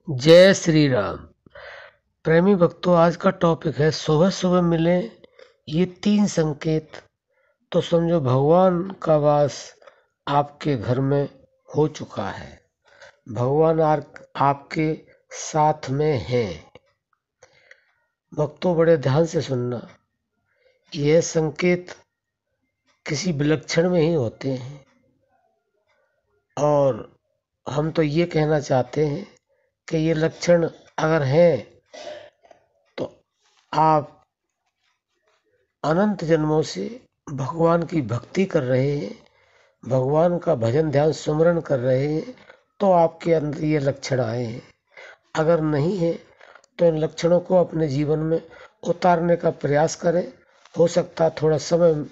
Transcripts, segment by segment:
जय श्री राम। प्रेमी भक्तों, आज का टॉपिक है सुबह सुबह मिले ये 3 संकेत। तो समझो भगवान का वास आपके घर में हो चुका है। भगवान आपके साथ में हैं। भक्तों, बड़े ध्यान से सुनना। यह संकेत किसी विलक्षण में ही होते हैं और हम तो ये कहना चाहते हैं कि ये लक्षण अगर हैं तो आप अनंत जन्मों से भगवान की भक्ति कर रहे हैं, भगवान का भजन ध्यान सुमरन कर रहे हैं, तो आपके अंदर ये लक्षण आए हैं। अगर नहीं है तो इन लक्षणों को अपने जीवन में उतारने का प्रयास करें। हो सकता है थोड़ा समय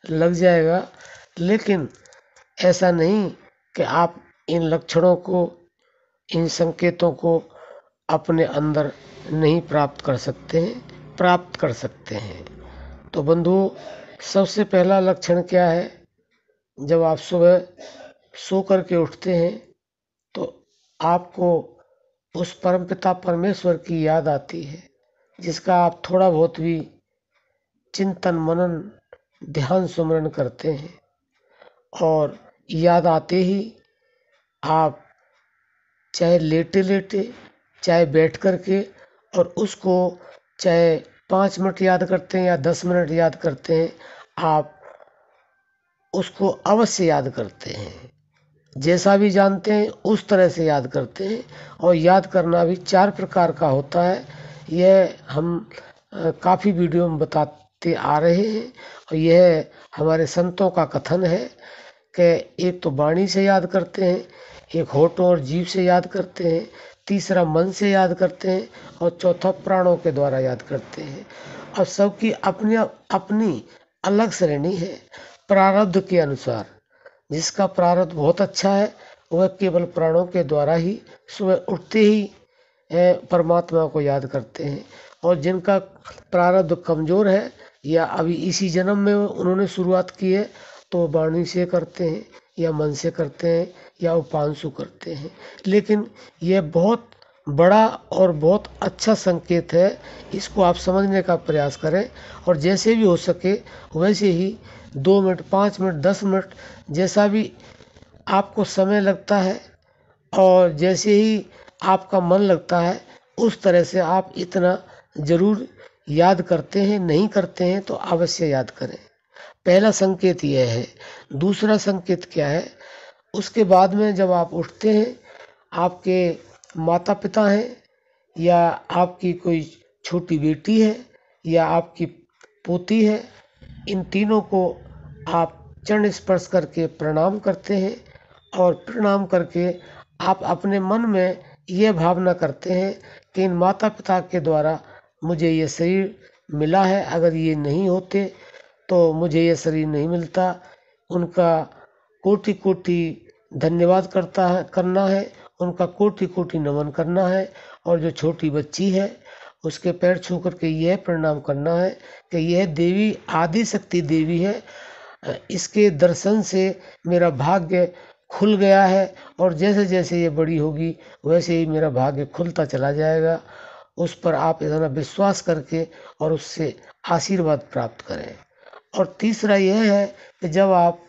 लग जाएगा, लेकिन ऐसा नहीं कि आप इन लक्षणों को, इन संकेतों को अपने अंदर नहीं प्राप्त कर सकते हैं, प्राप्त कर सकते हैं। तो बंधुओं, सबसे पहला लक्षण क्या है? जब आप सुबह सो करके उठते हैं तो आपको उस परमपिता परमेश्वर की याद आती है, जिसका आप थोड़ा बहुत भी चिंतन मनन ध्यान सुमरन करते हैं। और याद आते ही आप चाहे लेटे लेटे, चाहे बैठ करके, और उसको चाहे 5 मिनट याद करते हैं या 10 मिनट याद करते हैं, आप उसको अवश्य याद करते हैं। जैसा भी जानते हैं उस तरह से याद करते हैं। और याद करना भी 4 प्रकार का होता है। यह हम काफ़ी वीडियो में बताते आ रहे हैं और यह हमारे संतों का कथन है कि एक तो वाणी से याद करते हैं, एक होठों और जीभ से याद करते हैं, तीसरा मन से याद करते हैं और चौथा प्राणों के द्वारा याद करते हैं। और सबकी अपनी अपनी अलग श्रेणी है प्रारब्ध के अनुसार। जिसका प्रारब्ध बहुत अच्छा है वह केवल प्राणों के द्वारा ही सुबह उठते ही परमात्मा को याद करते हैं। और जिनका प्रारब्ध कमजोर है या अभी इसी जन्म में उन्होंने शुरुआत की है तो वो वाणी से करते हैं या मन से करते हैं या उपांशु करते हैं। लेकिन यह बहुत बड़ा और बहुत अच्छा संकेत है। इसको आप समझने का प्रयास करें और जैसे भी हो सके वैसे ही 2 मिनट, 5 मिनट, 10 मिनट, जैसा भी आपको समय लगता है और जैसे ही आपका मन लगता है उस तरह से आप इतना ज़रूर याद करते हैं। नहीं करते हैं तो अवश्य याद करें। पहला संकेत यह है। दूसरा संकेत क्या है? उसके बाद में जब आप उठते हैं, आपके माता पिता हैं या आपकी कोई छोटी बेटी है या आपकी पोती है, इन तीनों को आप चरण स्पर्श करके प्रणाम करते हैं। और प्रणाम करके आप अपने मन में ये भावना करते हैं कि इन माता पिता के द्वारा मुझे ये शरीर मिला है। अगर ये नहीं होते तो मुझे ये शरीर नहीं मिलता। उनका कोटि कोटि धन्यवाद करना है, उनका कोटि कोटि नमन करना है। और जो छोटी बच्ची है उसके पैर छू करके यह प्रणाम करना है कि यह देवी आदि शक्ति देवी है, इसके दर्शन से मेरा भाग्य खुल गया है और जैसे जैसे ये बड़ी होगी वैसे ही मेरा भाग्य खुलता चला जाएगा। उस पर आप इतना विश्वास करके और उससे आशीर्वाद प्राप्त करें। और तीसरा यह है कि जब आप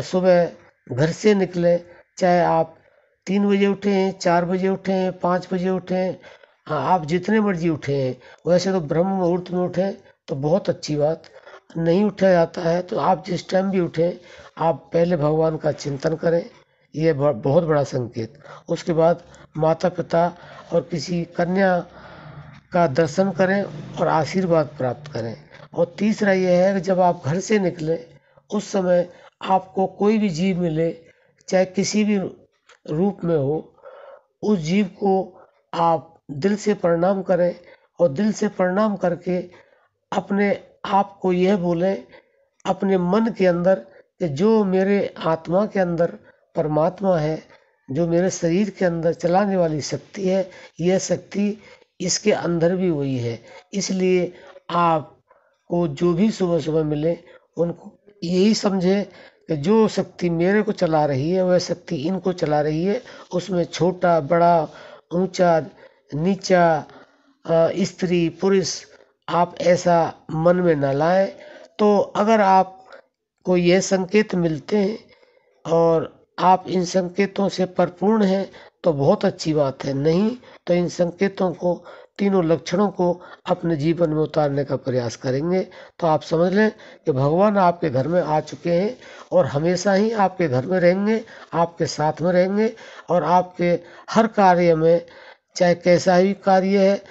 सुबह घर से निकले, चाहे आप 3 बजे उठें, 4 बजे उठें, 5 बजे उठें, हाँ, आप जितने मर्जी उठें। वैसे तो ब्रह्म मुहूर्त में उठें तो बहुत अच्छी बात। नहीं उठा जाता है तो आप जिस टाइम भी उठें, आप पहले भगवान का चिंतन करें। ये बहुत बड़ा संकेत। उसके बाद माता पिता और किसी कन्या का दर्शन करें और आशीर्वाद प्राप्त करें। और तीसरा यह है कि जब आप घर से निकलें उस समय आपको कोई भी जीव मिले, चाहे किसी भी रूप में हो, उस जीव को आप दिल से प्रणाम करें और दिल से प्रणाम करके अपने आप को यह बोलें अपने मन के अंदर कि जो मेरे आत्मा के अंदर परमात्मा है, जो मेरे शरीर के अंदर चलाने वाली शक्ति है, यह शक्ति इसके अंदर भी वही है। इसलिए आपको जो भी सुबह सुबह मिले उनको यही समझे कि जो शक्ति मेरे को चला रही है वह शक्ति इनको चला रही है। उसमें छोटा बड़ा ऊंचा नीचा, स्त्री पुरुष, आप ऐसा मन में न लाएं। तो अगर आपको ये संकेत मिलते हैं और आप इन संकेतों से परिपूर्ण हैं तो बहुत अच्छी बात है, नहीं तो इन संकेतों को, तीनों लक्षणों को अपने जीवन में उतारने का प्रयास करेंगे तो आप समझ लें कि भगवान आपके घर में आ चुके हैं और हमेशा ही आपके घर में रहेंगे, आपके साथ में रहेंगे और आपके हर कार्य में, चाहे कैसा भी कार्य है,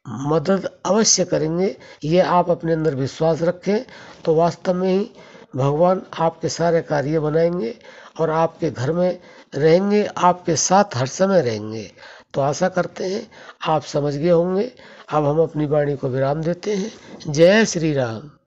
मदद अवश्य करेंगे। ये आप अपने अंदर विश्वास रखें तो वास्तव में ही भगवान आपके सारे कार्य बनाएंगे और आपके घर में रहेंगे, आपके साथ हर समय रहेंगे। तो आशा करते हैं आप समझ गए होंगे। अब हम अपनी वाणी को विराम देते हैं। जय श्री राम।